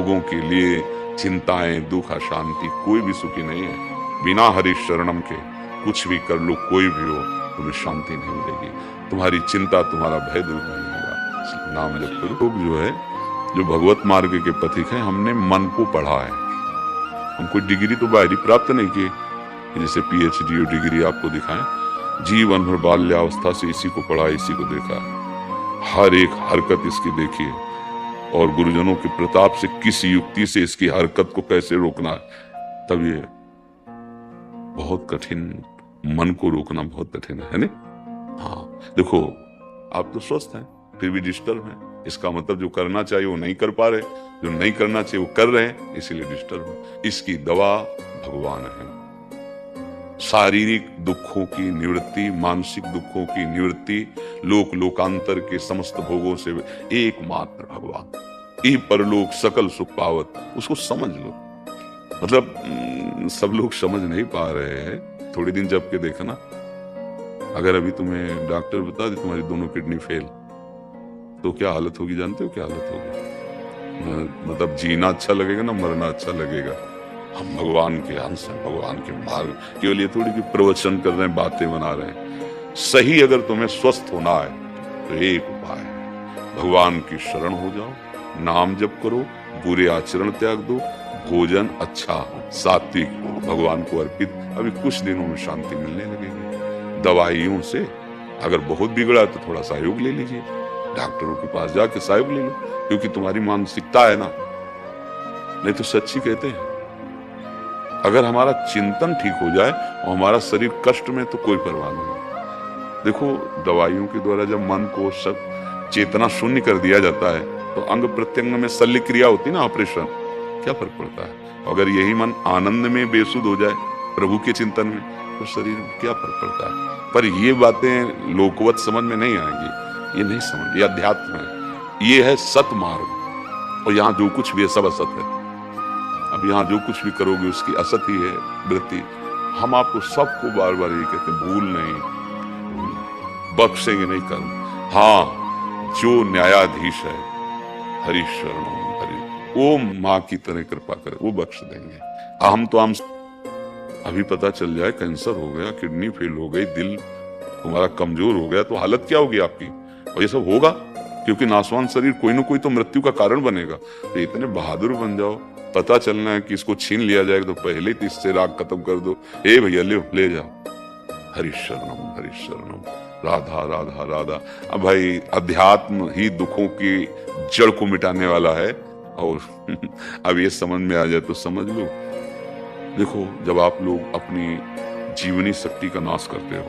लोगों के लिए चिंताएं, दुख, अशांति, कोई भी सुखी नहीं है। बिना हरि शरणम के कुछ भी कर लो, कोई भी हो, तुम्हें शांति नहीं मिलेगी। तुम्हारी चिंता, तुम्हारा भय दूर नहीं होगा। नाम जप करो। लोग जो है, जो भगवत मार्ग के पथिक हैं, हमने मन को पढ़ा है। हम कोई डिग्री तो बाहरी प्राप्त नहीं की, जैसे PhD और डिग्री आपको दिखाएं। जीवन भर बाल्यावस्था से इसी को पढ़ा, इसी को देखा, हर एक हरकत इसकी देखिए, और गुरुजनों के प्रताप से किस युक्ति से इसकी हरकत को कैसे रोकना है। तब ये बहुत कठिन, मन को रोकना बहुत कठिन है नहीं। हाँ देखो, आप तो स्वस्थ हैं फिर भी डिस्टर्ब हैं। इसका मतलब जो करना चाहिए वो नहीं कर पा रहे, जो नहीं करना चाहिए वो कर रहे हैं, इसीलिए डिस्टर्ब है। इसकी दवा भगवान है। शारीरिक दुखों की निवृत्ति, मानसिक दुखों की निवृत्ति, लोक लोकांतर के समस्त भोगों से एकमात्र भगवान, ई परलोक सकल सुख पावत। उसको समझ लो। मतलब सब लोग समझ नहीं पा रहे हैं। थोड़े दिन जब के देखना, अगर अभी तुम्हें डॉक्टर बता दे तुम्हारी दोनों किडनी फेल, तो क्या हालत होगी? जानते हो क्या हालत होगी? मतलब जीना अच्छा लगेगा ना मरना अच्छा लगेगा। हम भगवान के अंश हैं, भगवान के मार्ग। केवल ये थोड़ी कि प्रवचन कर रहे हैं, बातें बना रहे हैं। सही अगर तुम्हें स्वस्थ होना है तो एक उपाय है, भगवान की शरण हो जाओ, नाम जप करो, बुरे आचरण त्याग दो, भोजन अच्छा हो, सात्विक हो, भगवान को अर्पित। अभी कुछ दिनों में शांति मिलने लगेगी। दवाइयों से अगर बहुत बिगड़ा तो थोड़ा सहयोग ले लीजिए, डॉक्टरों के पास जाके सहयोग ले लो, क्योंकि तुम्हारी मानसिकता है ना। नहीं तो सच्ची कहते हैं, अगर हमारा चिंतन ठीक हो जाए और हमारा शरीर कष्ट में, तो कोई परवाह नहीं। देखो, दवाइयों के द्वारा जब मन को सब चेतना शून्य कर दिया जाता है, तो अंग प्रत्यंग में शल्य क्रिया होती ना, ऑपरेशन, क्या फर्क पड़ता है? अगर यही मन आनंद में बेसुध हो जाए, प्रभु के चिंतन में, तो शरीर में क्या फर्क पड़ता है? पर ये बातें लोकवत समझ में नहीं आएंगी। ये नहीं समझ, ये अध्यात्म है, ये है सत मार्ग। और यहाँ जो कुछ भी है सब असत है। अब यहाँ जो कुछ भी करोगे उसकी असत ही है वृत्ति। हम आपको सबको बार बार ये कहते हैं, भूल नहीं, बख्शेंगे नहीं कर्म। हाँ, जो न्यायाधीश है, हरि शरणम हरि, वो माँ की तरह कृपा करे, वो बख्श देंगे। हम तो हम अभी पता चल जाए कैंसर हो गया, किडनी फेल हो गई, दिल तुम्हारा कमजोर हो गया, तो हालत क्या होगी आपकी? और ये सब होगा क्योंकि नासवान शरीर कोई ना कोई तो मृत्यु का कारण बनेगा। तो इतने बहादुर बन जाओ, पता चलना है कि इसको छीन लिया जाएगा तो पहले ही इससे राग खत्म कर दो। ए भैया ले जाओ, हरि शरणम, राधा राधा राधा। अब भाई अध्यात्म ही दुखों की जड़ को मिटाने वाला है। और अब ये समझ में आ जाए तो समझ लो। देखो, जब आप लोग अपनी जीवनी शक्ति का नाश करते हो,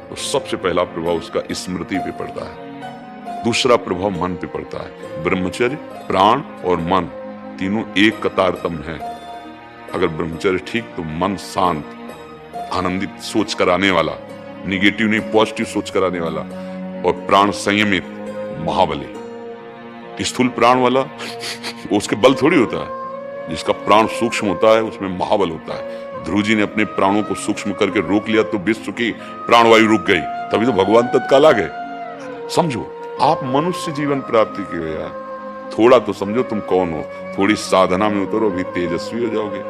तो सबसे पहला प्रभाव उसका स्मृति पे पड़ता है, दूसरा प्रभाव मन पे पड़ता है। ब्रह्मचर्य, प्राण और मन तीनों एक कतारतम है। अगर ब्रह्मचर्य ठीक तो मन शांत, आनंदित, सोच कराने वाला, निगेटिव नहीं पॉजिटिव सोच कराने वाला, और प्राण संयमित, महाबली। स्थूल प्राण वाला उसके बल थोड़ी होता है, जिसका प्राण सूक्ष्म होता है उसमें महाबल होता है। ध्रुव जी ने अपने प्राणों को सूक्ष्म करके रोक लिया तो विश्व की प्राणवायु रुक गई, तभी तो भगवान तत्काल आ गए। समझो, आप मनुष्य जीवन प्राप्ति के यार, थोड़ा तो समझो तुम कौन हो। थोड़ी साधना में उतरो, भी तेजस्वी हो जाओगे।